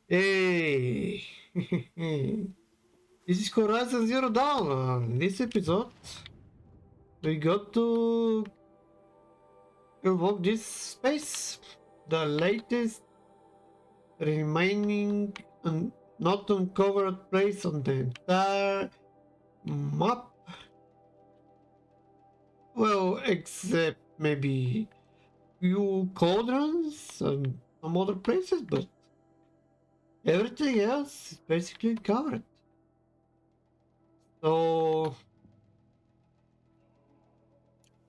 Hey! This is Horizon Zero Dawn. In this episode, we got to evoke this space, the latest remaining not uncovered place on the entire map. Well, except maybe few cauldrons and some other places, but everything else is basically covered. So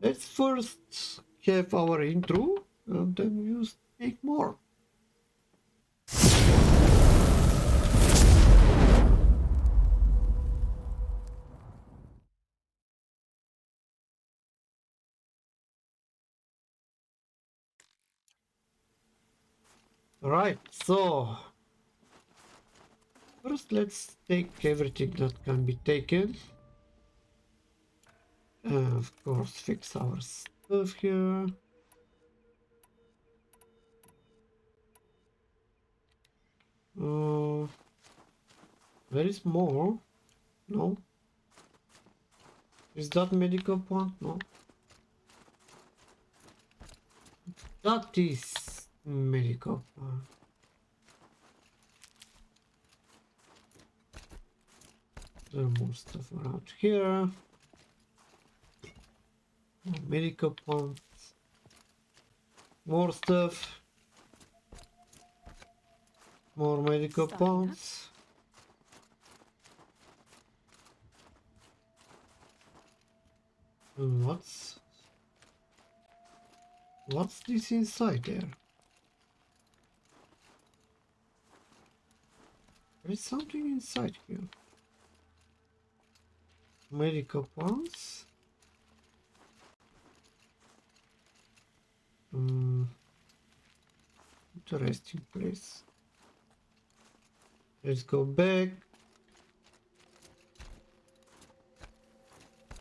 let's first have our intro and then we'll speak more. Alright, so first let's take everything that can be taken. Of course, fix our stuff here. There is more. No. Is that medical point? No. That is medical point. There are more stuff around here. More medical points. More stuff. More medical points. And what's this inside there? There is something inside here. Medical points. Interesting place. Let's go back.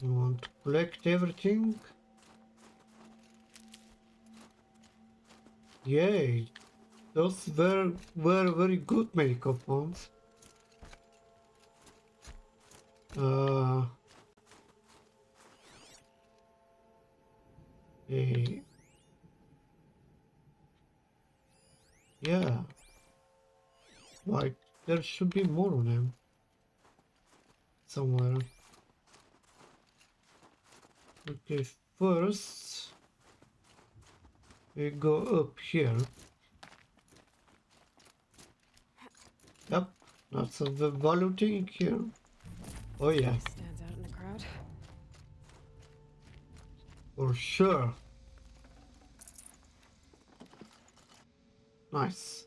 I want to collect everything. Yay! Those were very good medical points. Hey. Yeah. Like, there should be more of them. Somewhere. Okay, first we go up here. Yep, lots of the value thing here. Oh yeah. Stands out in the crowd. For sure. Nice.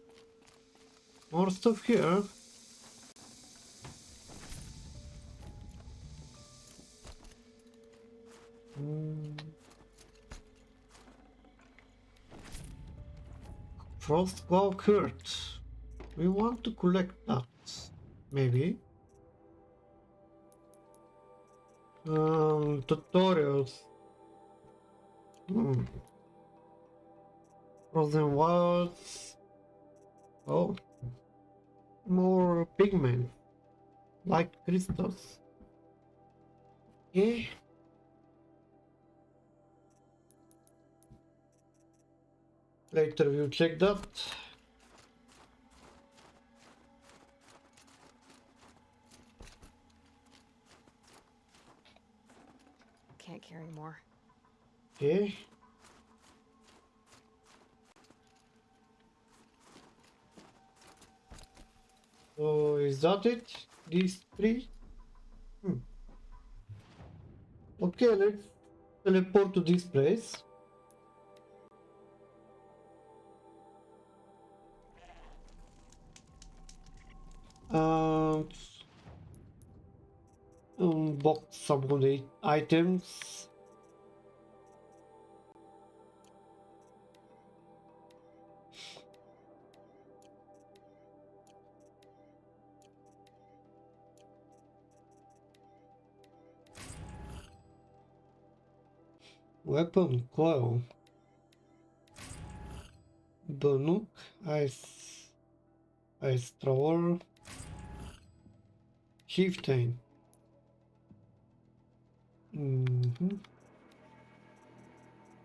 More stuff here. Frostpunk hurt. We want to collect that. Maybe. Tutorials. Frozen wilds. Oh. More pigment. Like crystals. Yeah. Later we'll check that. Can't carry more. Okay. So is that it? These three? Okay, let's teleport to this place. And unbox some of the items. Weapon coil. Banuk ice. Ice thrower. Chieftain.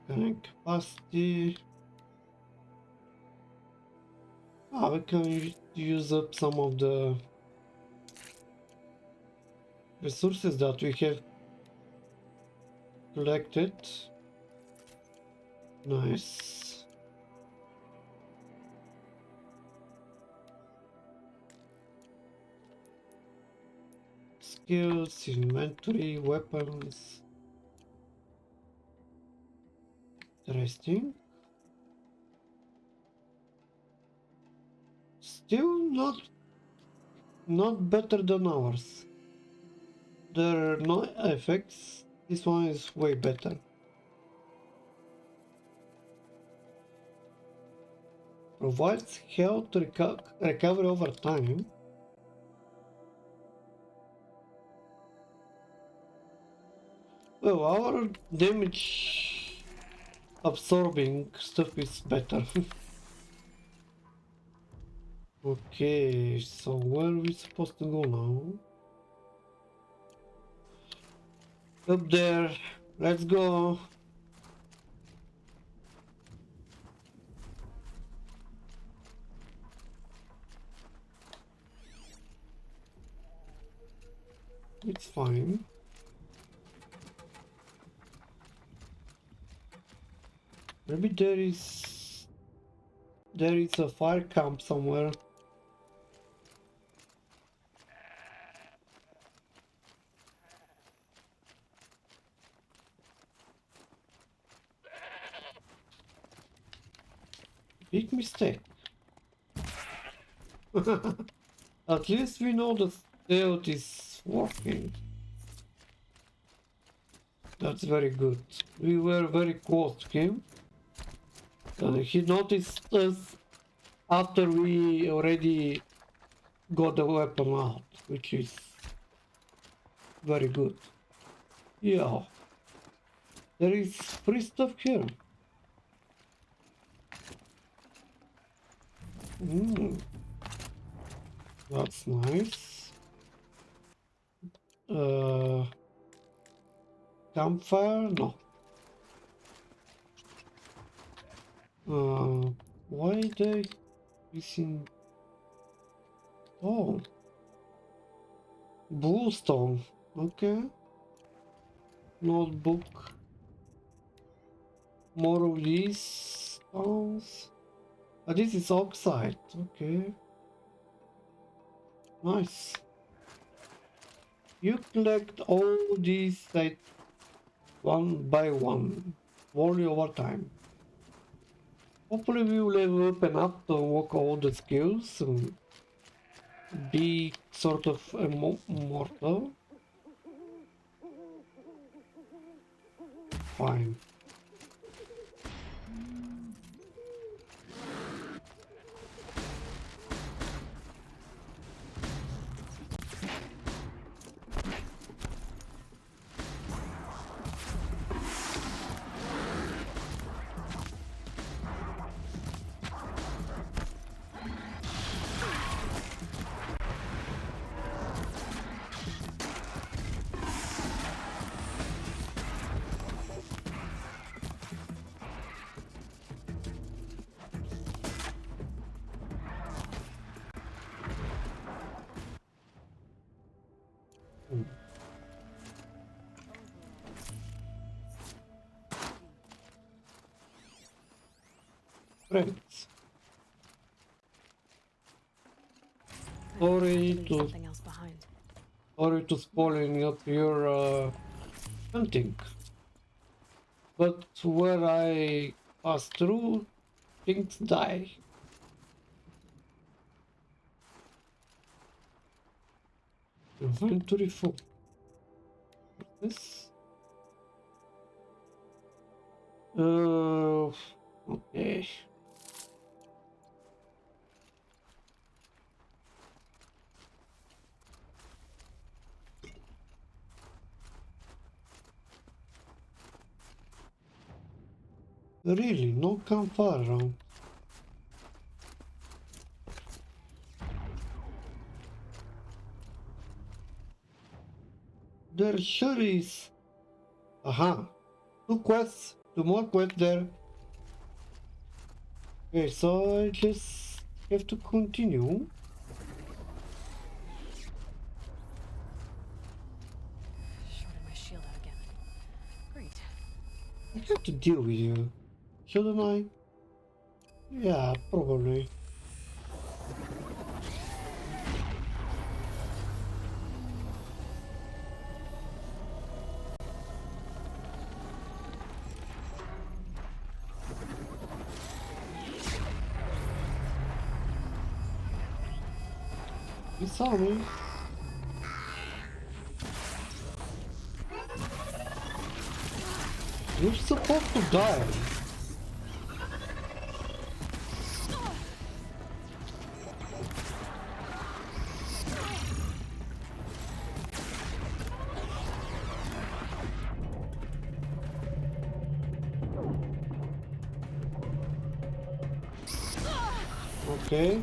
Tank capacity. We can use up some of the resources that we have collected. Nice. Skills, inventory, weapons. Interesting. Still not better than ours. There are no effects. This one is way better. Provides health recovery over time. Well, our damage absorbing stuff is better. Okay, so where are we supposed to go now? Up there, let's go. It's fine. Maybe there is a fire camp somewhere. Big mistake. At least we know that stealth is working. That's very good. We were very close to him. He noticed us after we already got the weapon out, which is very good. Yeah. There is free stuff here. That's nice. Campfire? No. Why they missing? Oh. Bluestone. Okay. Notebook. More of these stones. This is oxide. Okay. Nice. You collect all these like one by one, slowly over time. Hopefully we will level up enough to unlock all the skills and be sort of immortal. Fine. Friends. Something else behind. Sorry to spoiling up your hunting. But where I pass through, things die. Inventory full. This. Okay. Really, no campfire around. There sure is. Aha. Two more quests there. Okay, so I just have to continue. Shorted my shield out again. Great. I have to deal with you. Shouldn't I? Yeah, probably. You saw me. You're supposed to die. Okay.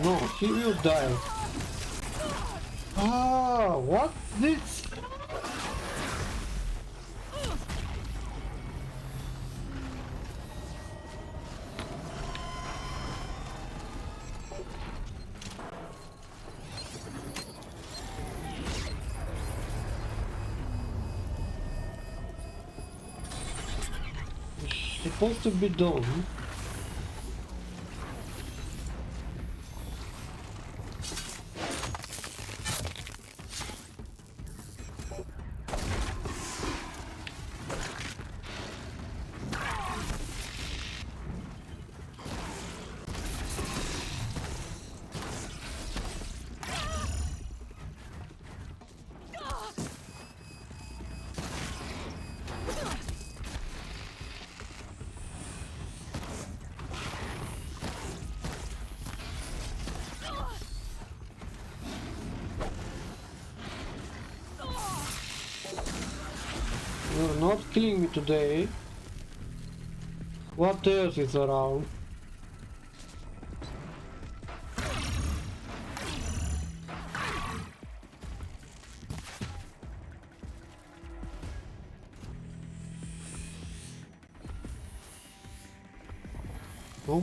No, he will die. Ah, what? This? It's supposed to be done. You're not killing me today. What else is around? No?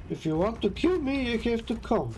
If you want to kill me, you have to come.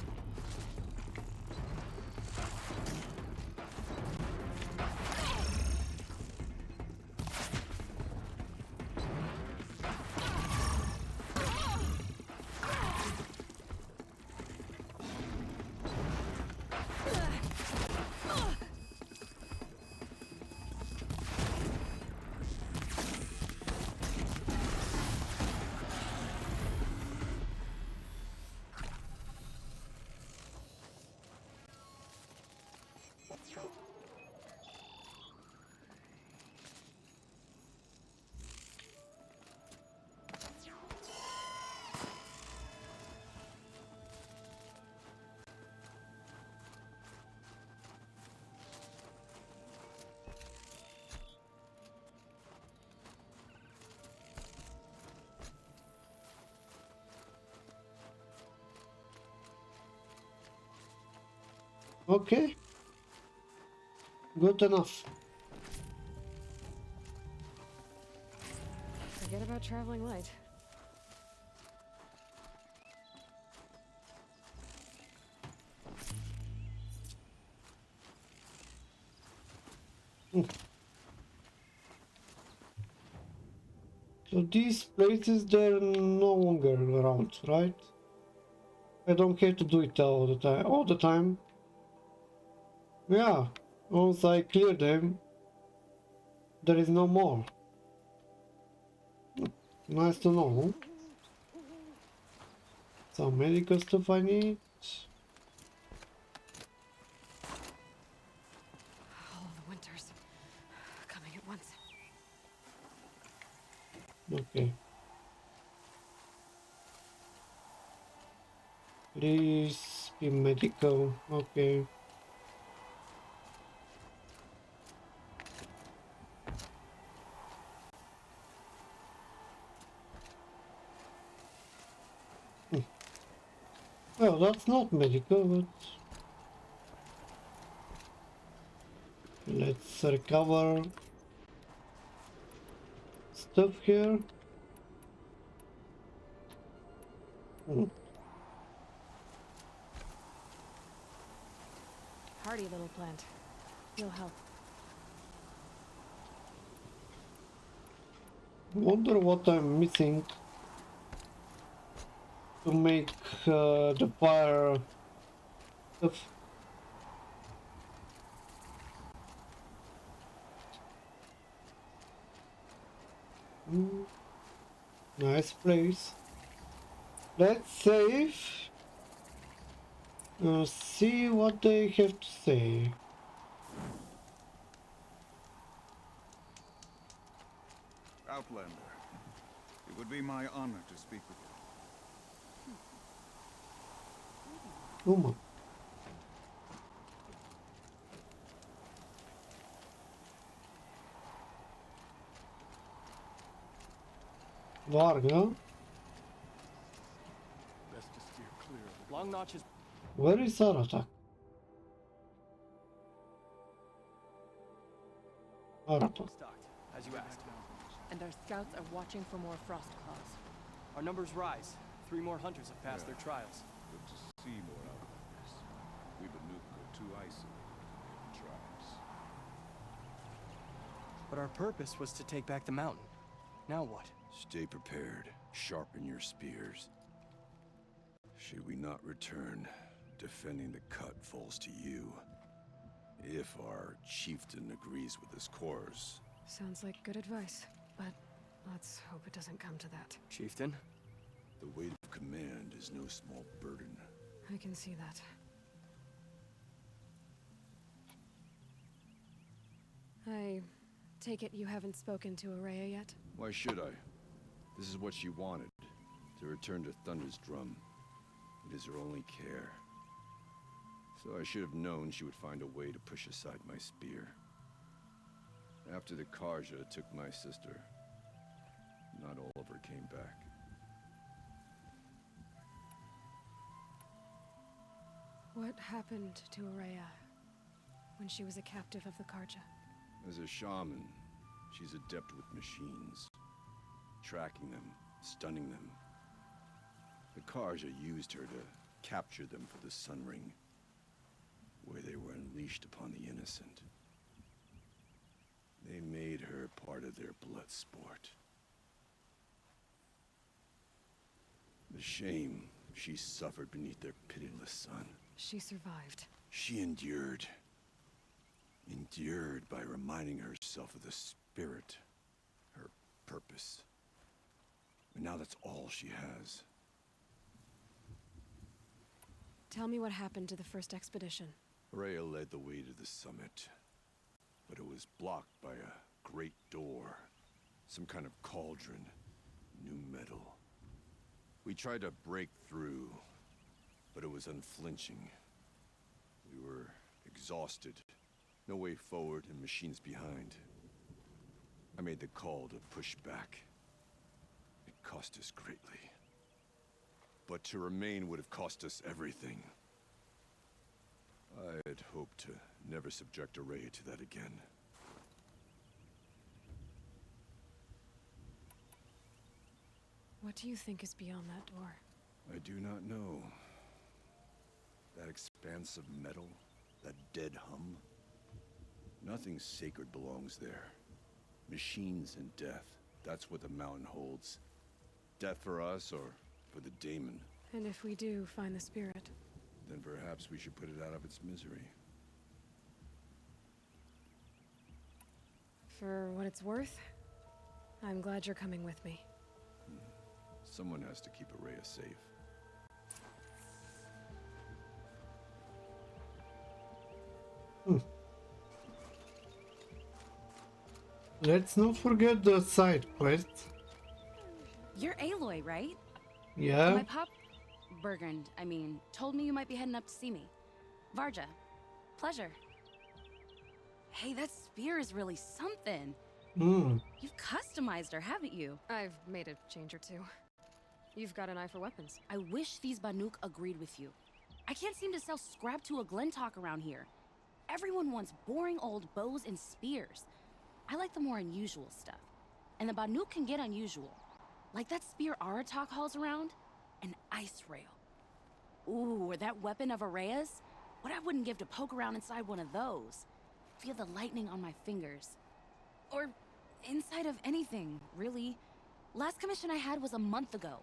Okay. Good enough. Forget about traveling light. So these places, they're no longer around, right? I don't have to do it all the time. Yeah, once I clear them, there is no more. Nice to know. Some medical stuff I need. All the winters coming at once. Okay. Please be medical. Okay. Well, that's not medical, but let's recover stuff here. Hmm. Hardy little plant. You'll help. Wonder what I'm missing to make the fire stuff. Hmm. Nice place. Let's save. See what they have to say. Outlander, it would be my honor to speak with you. Uma. Varga. Best to steer clear. Long notches Where is Aratak? Aratak. stocked, as you asked. And our scouts are watching for more frost claws. Our numbers rise. 3 more hunters have passed their trials. Good to see more outlanders. We've been too isolated in tribes. But our purpose was to take back the mountain. Now what? Stay prepared. Sharpen your spears. Should we not return, defending the cut falls to you. If our chieftain agrees with his course. Sounds like good advice, but let's hope it doesn't come to that. Chieftain? The weight of command is no small burden. I can see that. I take it you haven't spoken to Araya yet? Why should I? This is what she wanted. To return to Thunder's Drum. It is her only care. So I should have known she would find a way to push aside my spear. After the Karja took my sister, not all of her came back. What happened to Araya when she was a captive of the Karja? As a shaman, she's adept with machines. Tracking them, stunning them. The Karja used her to capture them for the Sun Ring, where they were unleashed upon the innocent. They made her part of their blood sport. The shame she suffered beneath their pitiless sun. She survived. She endured. Endured by reminding herself of the spirit, her purpose. And now that's all she has. Tell me what happened to the first expedition. Rhea led the way to the summit, but it was blocked by a great door. Some kind of cauldron, new metal. We tried to break through, but it was unflinching. We were exhausted. No way forward and machines behind. I made the call to push back. It cost us greatly. But to remain would have cost us everything. I had hoped to never subject Araya to that again. What do you think is beyond that door? I do not know. That expanse of metal, that dead hum. Nothing sacred belongs there. Machines and death, that's what the mountain holds. Death for us or for the daemon. And if we do find the spirit? Then perhaps we should put it out of its misery. For what it's worth, I'm glad you're coming with me. Someone has to keep Araya safe. Let's not forget the side quests. You're Aloy, right? Yeah. My pop... Bergund, I mean, told me you might be heading up to see me. Varja. Pleasure. Hey, that spear is really something. You've customized her, haven't you? I've made a change or two. You've got an eye for weapons. I wish these Banuk agreed with you. I can't seem to sell scrap to a Glentalk around here. Everyone wants boring old bows and spears. I like the more unusual stuff. And the Banuk can get unusual. Like that spear Aratak hauls around. An ice rail. Ooh, or that weapon of Araya's? What I wouldn't give to poke around inside one of those. Feel the lightning on my fingers. Or inside of anything, really. Last commission I had was a month ago.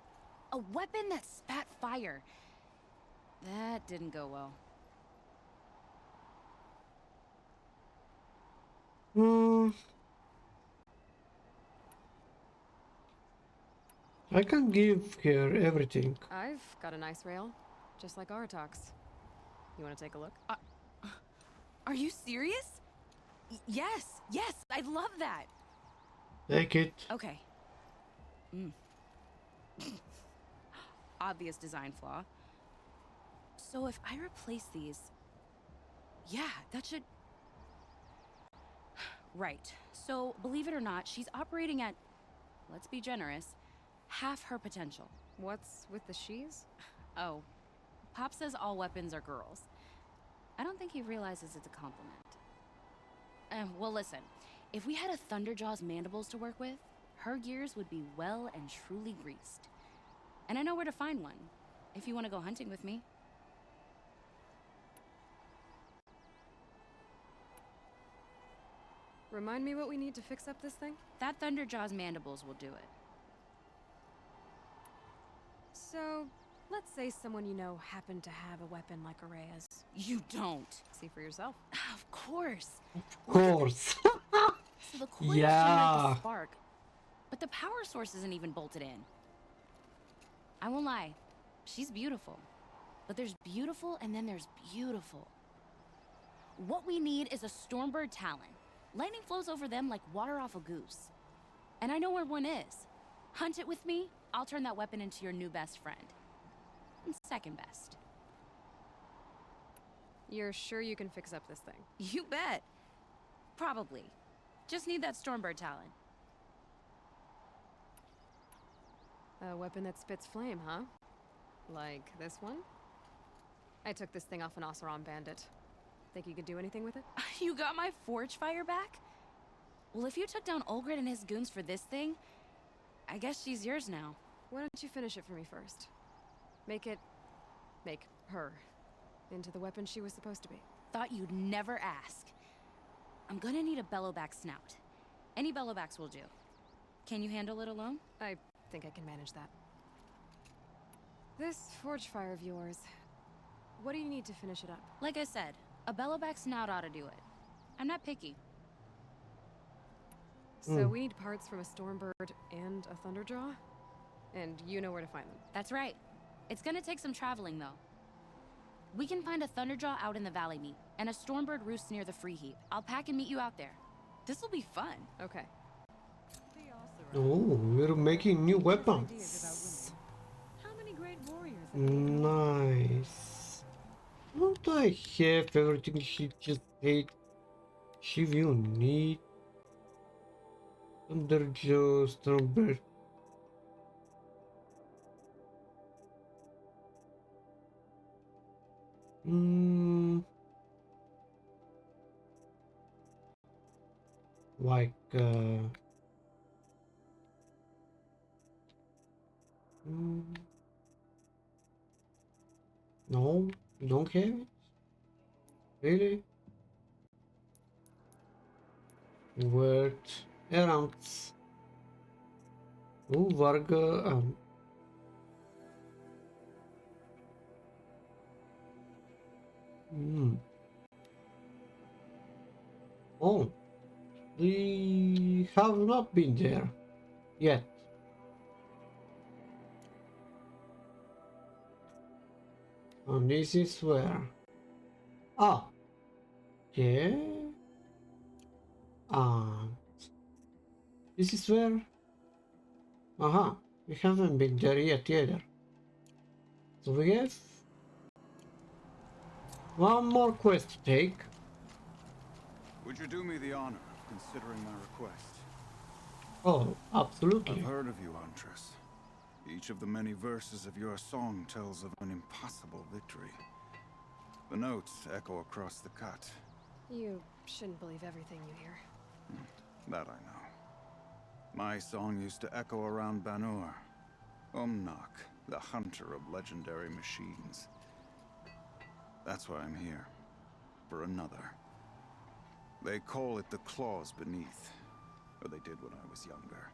A weapon that spat fire. That didn't go well. I can give her everything. I've got an ice rail, just like Aratak's. You want to take a look? Are you serious? Yes, I'd love that. Take it. Okay. Obvious design flaw. So if I replace these... Yeah, that should... Right. So, believe it or not, she's operating at, let's be generous, half her potential. What's with the she's? Oh, Pop says all weapons are girls. I don't think he realizes it's a compliment. Well, listen. If we had a Thunderjaw's mandibles to work with, her gears would be well and truly greased. And I know where to find one, if you want to go hunting with me. Remind me what we need to fix up this thing? That Thunderjaw's mandibles will do it. So, let's say someone you know happened to have a weapon like Araya's. You don't. See for yourself. Of course. Of course. So the coils Yeah. generate the spark, but the power source isn't even bolted in. I won't lie, she's beautiful. But there's beautiful and then there's beautiful. What we need is a Stormbird Talon. Lightning flows over them like water off a goose. And I know where one is. Hunt it with me, I'll turn that weapon into your new best friend. And second best. You're sure you can fix up this thing? You bet. Probably. Just need that Stormbird Talon. A weapon that spits flame, huh? Like this one? I took this thing off an Oseram bandit. Think you could do anything with it? You got my forge fire back? Well, if you took down Olgrid and his goons for this thing, I guess she's yours now. Why don't you finish it for me first? Make her into the weapon she was supposed to be. Thought you'd never ask. I'm gonna need a bellowback snout. Any bellowbacks will do. Can you handle it alone? I think I can manage that. This forge fire of yours, what do you need to finish it up? Like I said, a bellowback snout ought to do it. I'm not picky. So we need parts from a Stormbird and a Thunderjaw? And you know where to find them. That's right. It's gonna take some traveling, though. We can find a Thunderjaw out in the Valley Meet, and a Stormbird roost near the Free Heap. I'll pack and meet you out there. This'll be fun. Okay. Oh, we're making new weapons. How many great warriors? Nice. Don't I have everything she just said? She will need Thunderjaw, Stormbird. Like no, you don't have it? Really? Word around. Oh, Varga. Oh, the we have not been there yet. And this is where... Ah! Yeah... And... This is where... Aha! We haven't been there yet either. So we have... one more quest to take. Would you do me the honor of considering my request? Oh, absolutely. I've heard of you, Huntress. Each of the many verses of your song tells of an impossible victory. The notes echo across the cut. You shouldn't believe everything you hear. That I know. My song used to echo around Banur. Umnak, the hunter of legendary machines. That's why I'm here. For another. They call it the Claws Beneath. Or they did when I was younger.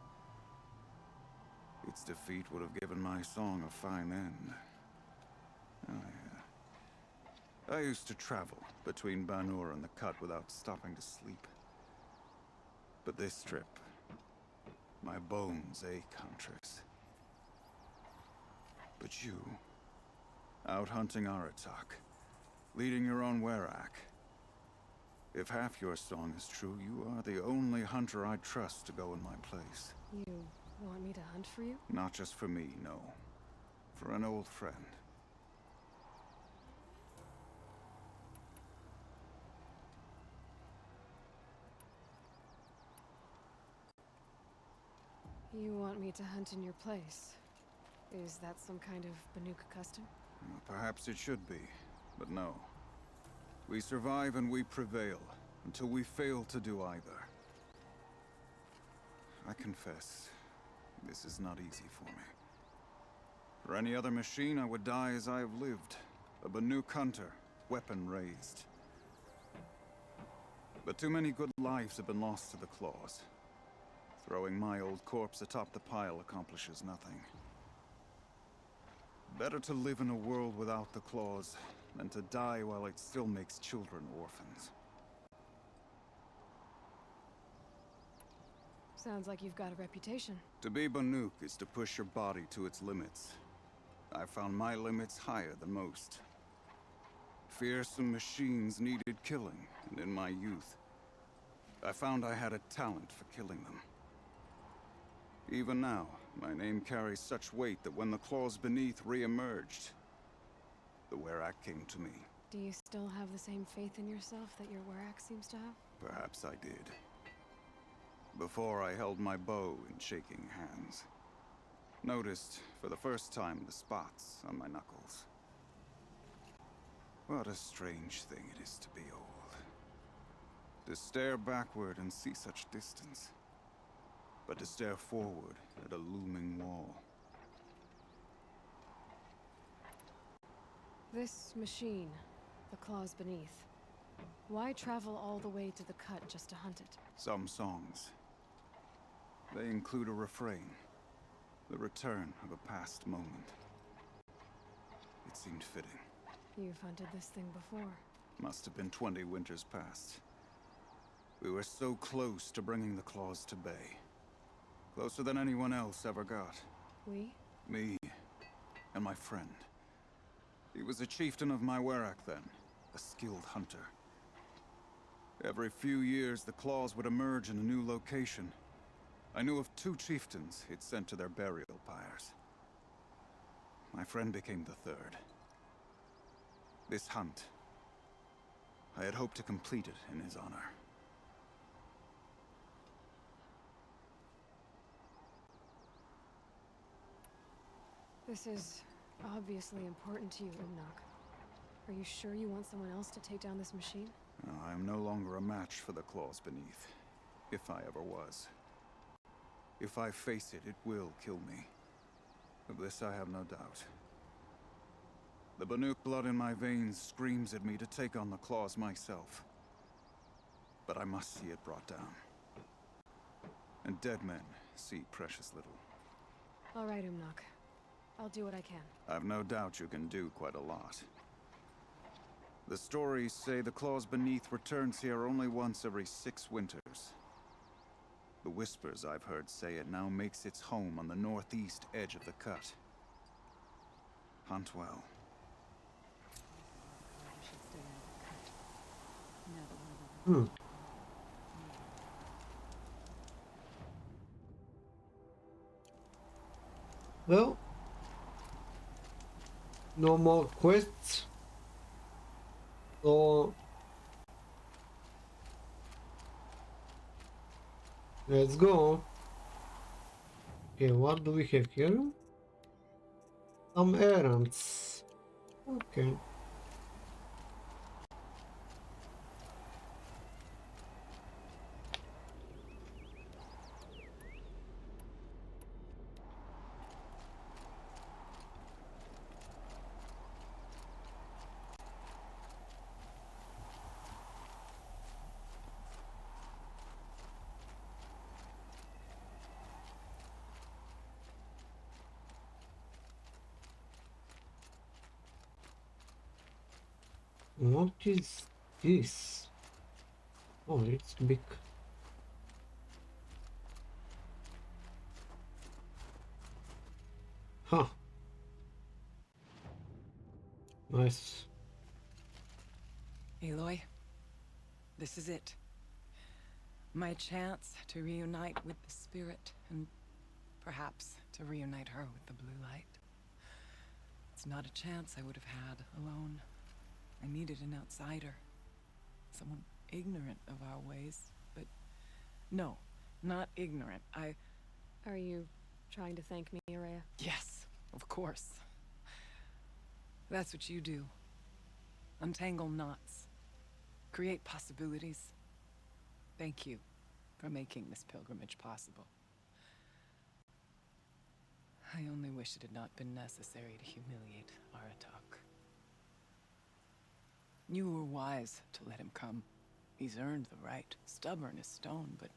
Its defeat would have given my song a fine end. Oh yeah. I used to travel between Banur and the Cut without stopping to sleep. But this trip, my bones ache, Huntress. But you, out hunting Aratak, leading your own Werak. If half your song is true, you are the only hunter I trust to go in my place. You want me to hunt for you? Not just for me, no. For an old friend. You want me to hunt in your place? Is that some kind of Banuk custom? Well, perhaps it should be, but no. We survive and we prevail, until we fail to do either. I confess, this is not easy for me. For any other machine, I would die as I have lived. A Banuk hunter, weapon raised. But too many good lives have been lost to the Claws. Throwing my old corpse atop the pile accomplishes nothing. Better to live in a world without the Claws than to die while it still makes children orphans. Sounds like you've got a reputation. To be Banuk is to push your body to its limits. I found my limits higher than most. Fearsome machines needed killing, and in my youth, I found I had a talent for killing them. Even now, my name carries such weight that when the Claws Beneath re-emerged, the Werak came to me. Do you still have the same faith in yourself that your Werak seems to have? Perhaps I did. Before I held my bow in shaking hands. Noticed, for the first time, the spots on my knuckles. What a strange thing it is to be old. To stare backward and see such distance. But to stare forward at a looming wall. This machine, the Claws Beneath. Why travel all the way to the Cut just to hunt it? Some songs. They include a refrain. The return of a past moment. It seemed fitting. You've hunted this thing before. Must have been 20 winters past. We were so close to bringing the Claws to bay. Closer than anyone else ever got. We? Me and my friend. He was a chieftain of my Werak then, a skilled hunter. Every few years, the Claws would emerge in a new location. I knew of 2 chieftains he'd sent to their burial pyres. My friend became the 3rd. This hunt, I had hoped to complete it in his honor. This is obviously important to you, Umnak. Are you sure you want someone else to take down this machine? No, I am no longer a match for the Claws Beneath, if I ever was. If I face it, it will kill me. Of this I have no doubt. The Banuk blood in my veins screams at me to take on the Claws myself. But I must see it brought down. And dead men see precious little. All right, Umnak. I'll do what I can. I've no doubt you can do quite a lot. The stories say the Claws Beneath returns here only once every 6 winters. The whispers I've heard say it now makes its home on the northeast edge of the cut. Hunt well. I should stay out of the cut. Now that one of them- Well, no more quests. So let's go. Okay, what do we have here? Some errands. Okay. What is this? Oh, it's big. Huh. Nice. Aloy, this is it. My chance to reunite with the spirit, and perhaps to reunite her with the blue light. It's not a chance I would have had alone. I needed an outsider. Someone ignorant of our ways, but no, not ignorant. Are you trying to thank me, Araya? Yes, of course. That's what you do. Untangle knots. Create possibilities. Thank you for making this pilgrimage possible. I only wish it had not been necessary to humiliate Aratak. You were wise to let him come. He's earned the right. Stubborn as stone, but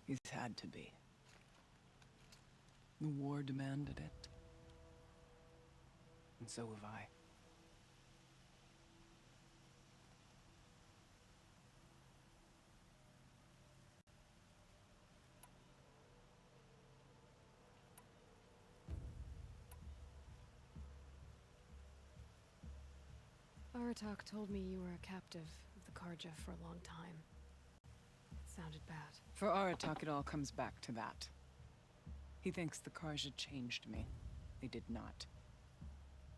he's had to be. The war demanded it. And so have I. Aratak told me you were a captive of the Karja for a long time. It sounded bad. For Aratak, it all comes back to that. He thinks the Karja changed me. They did not.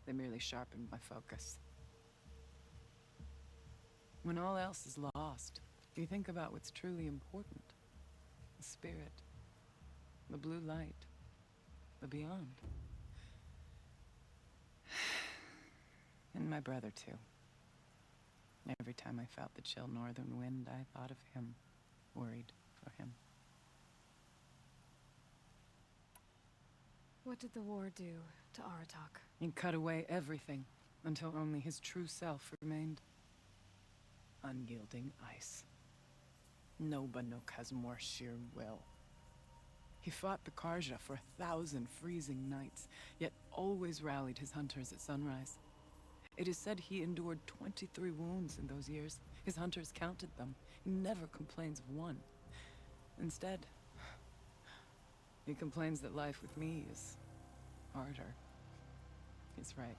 They merely sharpened my focus. When all else is lost, you think about what's truly important. The spirit. The blue light. The beyond. And my brother, too. Every time I felt the chill northern wind, I thought of him. Worried for him. What did the war do to Aratak? It cut away everything, until only his true self remained. Unyielding ice. No Banuk has more sheer will. He fought the Karja for 1,000 freezing nights, yet always rallied his hunters at sunrise. It is said he endured 23 wounds in those years. His hunters counted them. He never complains of one. Instead, he complains that life with me is harder. He's right.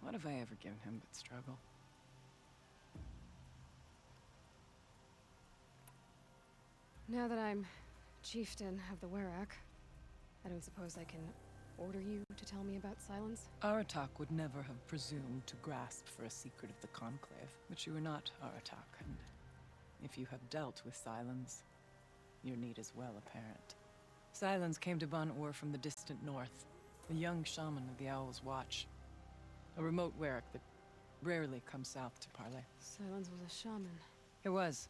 What have I ever given him but struggle? Now that I'm chieftain of the Werak, I don't suppose I can order you to tell me about Silence? Aratak would never have presumed to grasp for a secret of the Conclave, but you are not Aratak, and if you have dealt with Silence, your need is well apparent. Silence came to Ban-Ur from the distant north, a young shaman of the Owl's Watch, a remote Werak that rarely comes south to parley. Silence was a shaman. He was.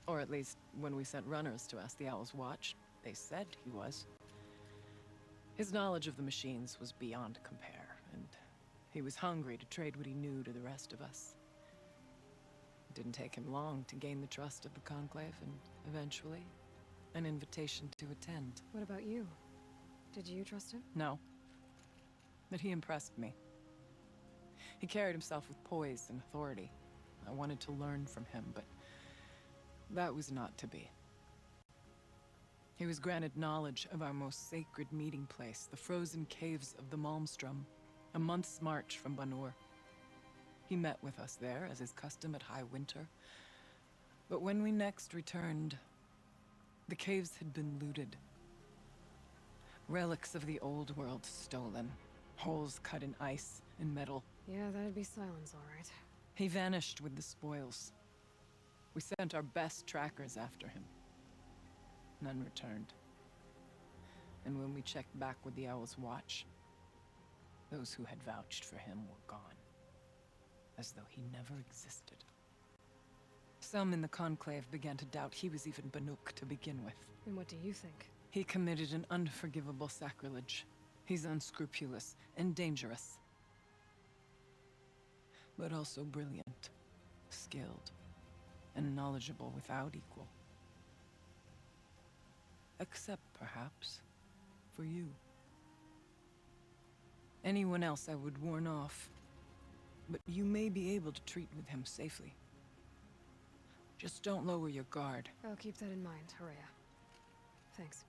Or at least, when we sent runners to ask the Owl's Watch, they said he was. His knowledge of the machines was beyond compare, and he was hungry to trade what he knew to the rest of us. It didn't take him long to gain the trust of the Conclave, and eventually, an invitation to attend. What about you? Did you trust him? No. But he impressed me. He carried himself with poise and authority. I wanted to learn from him, but that was not to be. He was granted knowledge of our most sacred meeting place, the frozen caves of the Malmstrom, a month's march from Banur. He met with us there, as is custom at high winter. But when we next returned, the caves had been looted. Relics of the old world stolen. Holes cut in ice and metal. Yeah, that'd be Silence, all right. He vanished with the spoils. We sent our best trackers after him. None returned. And when we checked back with the Owl's Watch, those who had vouched for him were gone. As though he never existed. Some in the Conclave began to doubt he was even Banuk to begin with. And what do you think? He committed an unforgivable sacrilege. He's unscrupulous and dangerous. But also brilliant, skilled, and knowledgeable without equal. Except, perhaps, for you. Anyone else I would warn off, but you may be able to treat with him safely. Just don't lower your guard. I'll keep that in mind, Haraya. Thanks.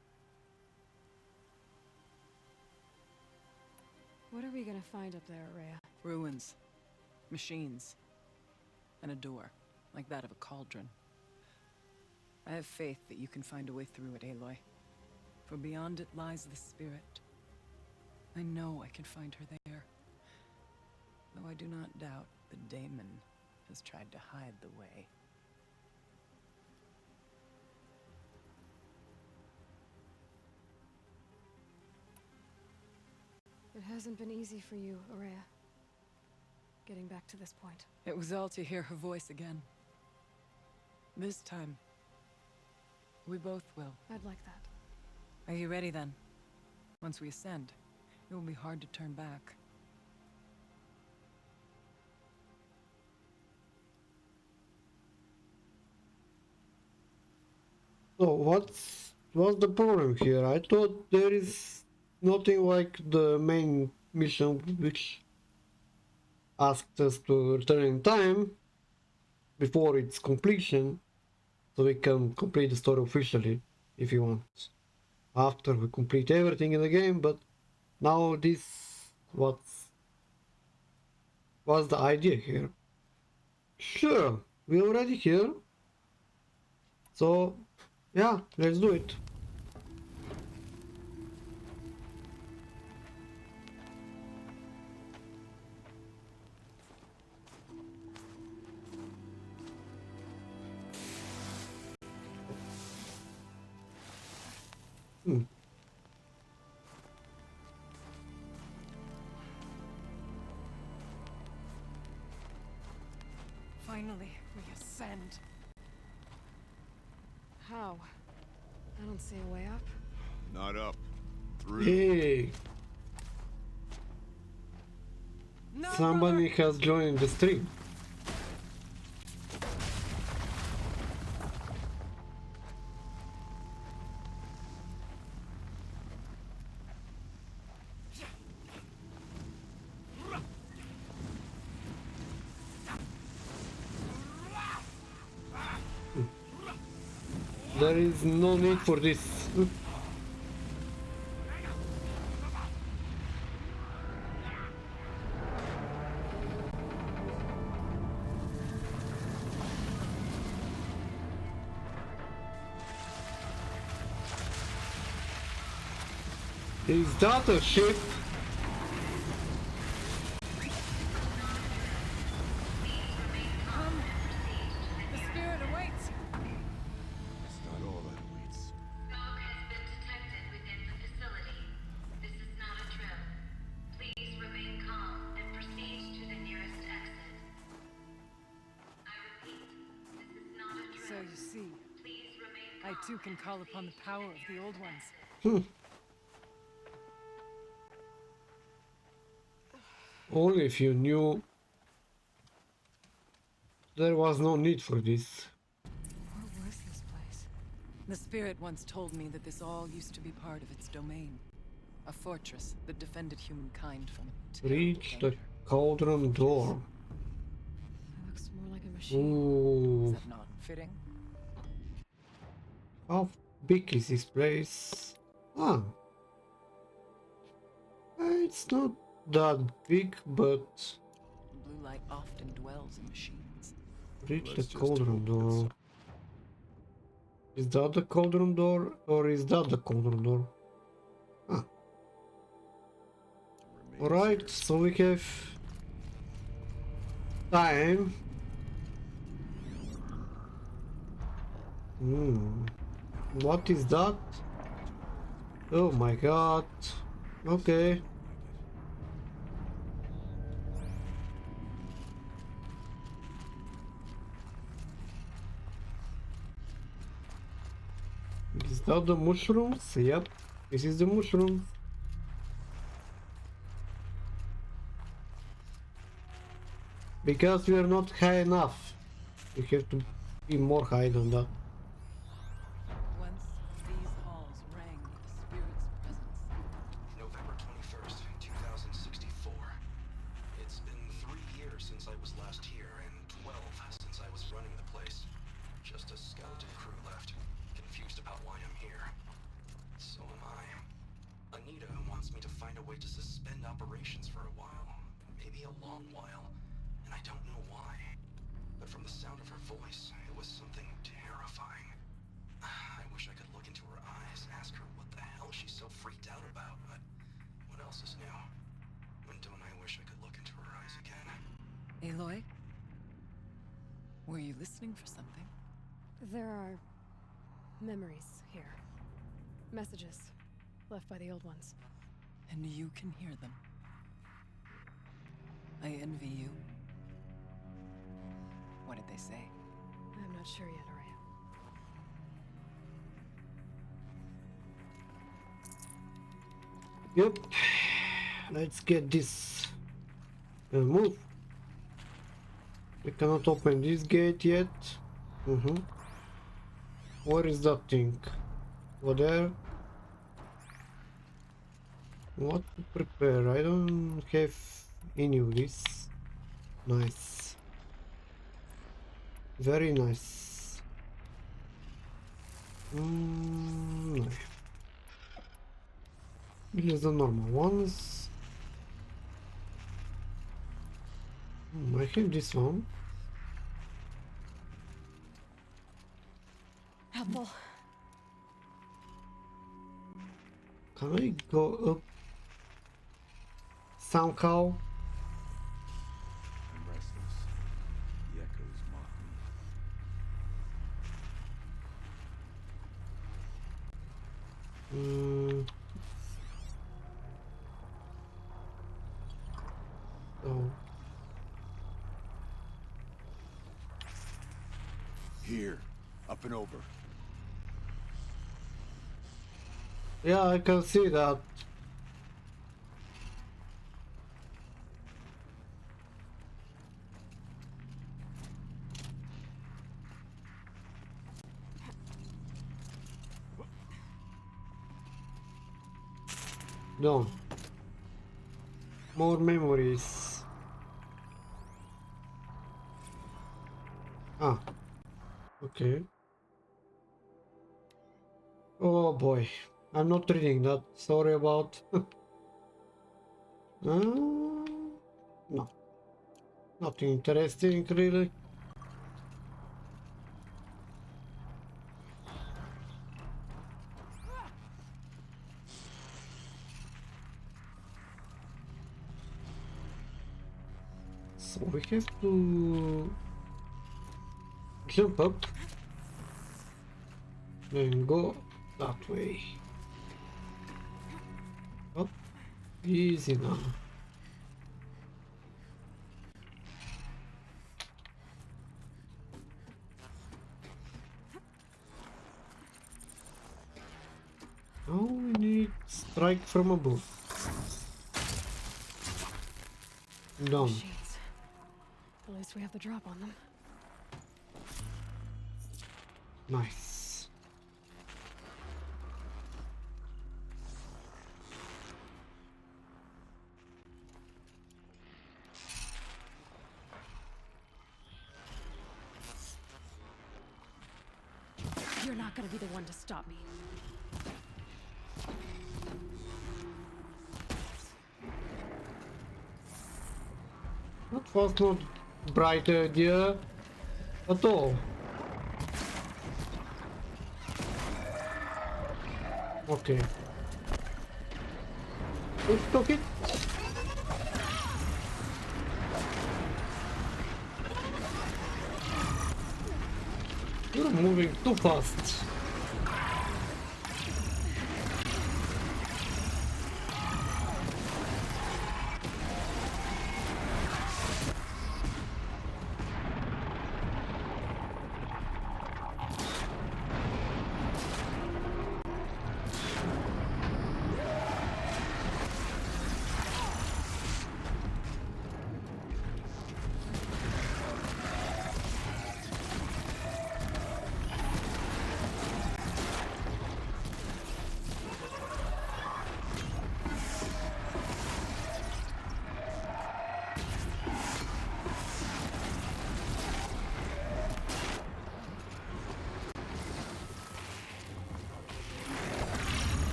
What are we gonna find up there, Haraya? Ruins, machines, and a door, like that of a cauldron. I have faith that you can find a way through it, Aloy. For beyond it lies the spirit. I know I can find her there. Though I do not doubt the daemon has tried to hide the way. It hasn't been easy for you, Haraya. Getting back to this point. It was all to hear her voice again. This time, we both will. I'd like that. Are you ready then? Once we ascend, it will be hard to turn back. So what's the problem here? I thought there is nothing like the main mission which asked us to return in time before its completion, so we can complete the story officially if you want. After we complete everything in the game, but now this what's the idea here? Sure, we're already here. So yeah, let's do it. Finally, we ascend. How? I don't see a way up. Not up. Through. Hey, No, somebody has joined the stream. There is no need for this. Is that a ship? The spirit awaits. It's not all that awaits. Smoke has been detected within the facility. This is not a drill. Please remain calm and proceed to the nearest exit. I repeat, this is not a drill. So you see, Please remain I calm too can and call upon the proceed to power of the nearest old ones. exit. Only if you knew there was no need for this. What was this place? The spirit once told me that this all used to be part of its domain. A fortress that defended humankind from a terrible Reach the danger. cauldron door. It looks more like a machine. Ooh. Is that not fitting? How big is this place? Ah, it's not that big, but Blue light often dwells in machines. reach the Let's just cauldron hope door. that's Is that the cauldron door, or is that the cauldron door? Ah, remains alright, here. so we have time. What is that? Oh my god. Okay. Is that the mushrooms? Yep. This is the mushrooms. Because we are not high enough. We have to be more high than that. Once these halls rang with the spirit's presence. November 21st, 2064. It's been 3 years since I was last here, and 12 since I was running the place. Just a skeleton crew left, confused about why I'm here. So am I. Anita wants me to find a way to suspend operations for a while, maybe a long while, and I don't know why. But from the sound of her voice, it was something terrifying. I wish I could look into her eyes, ask her what the hell she's so freaked out about, but what else is new? When don't I wish I could look into her eyes again? Aloy? Were you listening for something? There are memories here. Messages left by the old ones. And you can hear them. I envy you. What did they say? I'm not sure yet, Araya. Yep. Let's get this. Move. We cannot open this gate yet. Where is that thing? Over there. What to prepare? I don't have any of this. Nice. Very nice. No. Here's the normal ones. I have this one. Apple. Can I go up somehow? I'm restless. The echoes mock me. Oh. Here, up and over. Yeah, I can see that. Done. More memories. Ah. Okay. Oh boy. I'm not reading that. Sorry about. No. Nothing interesting, really. So we have to jump up and go that way. Oh, easy now. Now we need strike from above. Done. Machines. At least we have the drop on them. Nice. You're not gonna be the one to stop me. That was not a bright idea at all. Okay. Let's took it. You're moving too fast.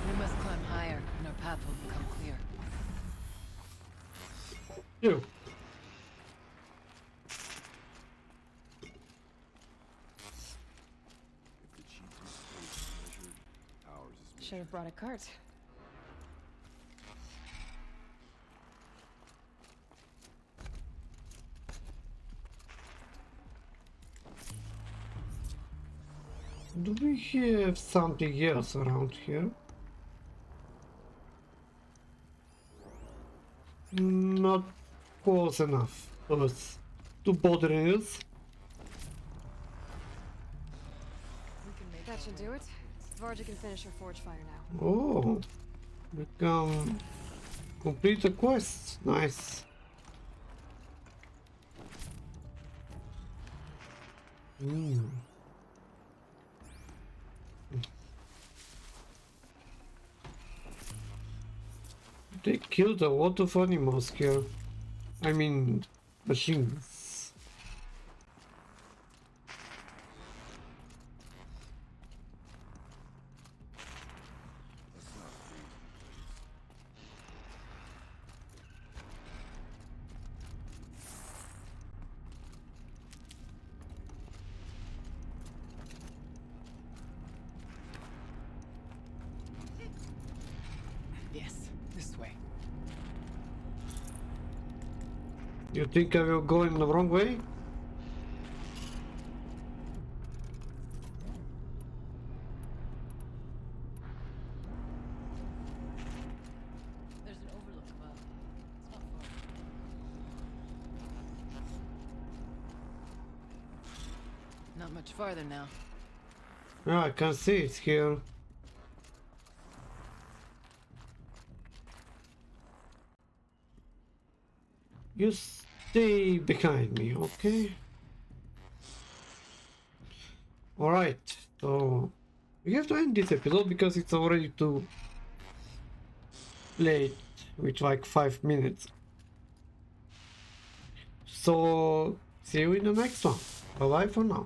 We must climb higher, and our path will become clear. You. If the chieftain's fate is measured, ours is Should have brought a cart. Do we have something else around here? Not close enough for us to bother us. That should do it. Varja can finish her forge fire now. Oh, we can complete the quest. Nice. They killed a lot of animals here. I mean, machines. Let's not freeze the place. Yes, this way. You think I will go in the wrong way? There's an overlook above. It's not far. Not much farther now. Yeah, I can see it here. You stay behind me, okay? Alright, so we have to end this episode because it's already too late with like 5 minutes. So see you in the next one. Bye bye for now.